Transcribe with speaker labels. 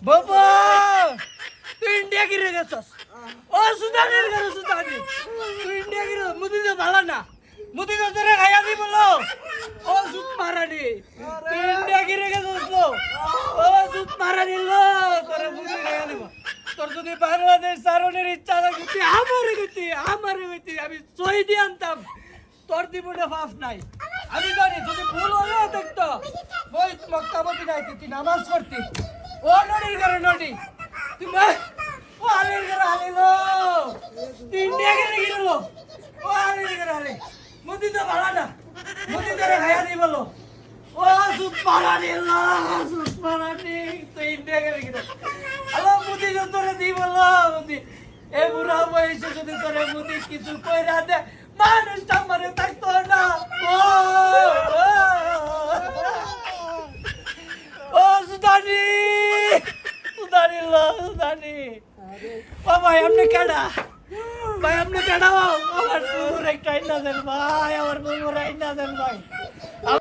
Speaker 1: বাবা তুই ইন্ডিয়া গিরে গেছস ও সুদানের ঘরে সুদানি তুই ইন্ডিয়া গিরে মুদি তো ভালো না মুদি তো তোরে খাইয়া দি বলো ও সুত মারানি তুই ইন্ডিয়া গিরে গেছস লো ও সুত মারানি লো তোরে মুদি খাইয়া দিব তোর যদি বাংলাদেশ সারণের ইচ্ছা থাকে তুই আমারে গতি আমি সহি আনতাম তোর জীবনে পাপ নাই আমি জানি যদি ভুল হলেও দেখতো ওই মক্কাবতী যাইতে তুই নামাজ পড়তি ও নদীর ঘরে নদী তুই ও আলির ঘরে আলিলো তুই ইন্ডিয়া গেলে গেলো ও আলির ঘরে আলি মুদি তো ভালো না মুদি ধরে খাইয়া দিই বলো ও সুত মারানি লো সুত মারানি তুই ইন্ডিয়া গেলে গেলো আলো মুদি তো তোরে দিই বলো মুদি এ বুড়া বয়সে যদি তোরে মুদি কিছু কইরা দে মানুষটা মরে থাকতো না ও সুদানি সুদানি লো সুদানি ও ভাই আপনি কেডা ভাই আপনি কেডা আমার পুরো একটা ইন্না দেন ভাই আমার পুরো ইন্না দেন ভাই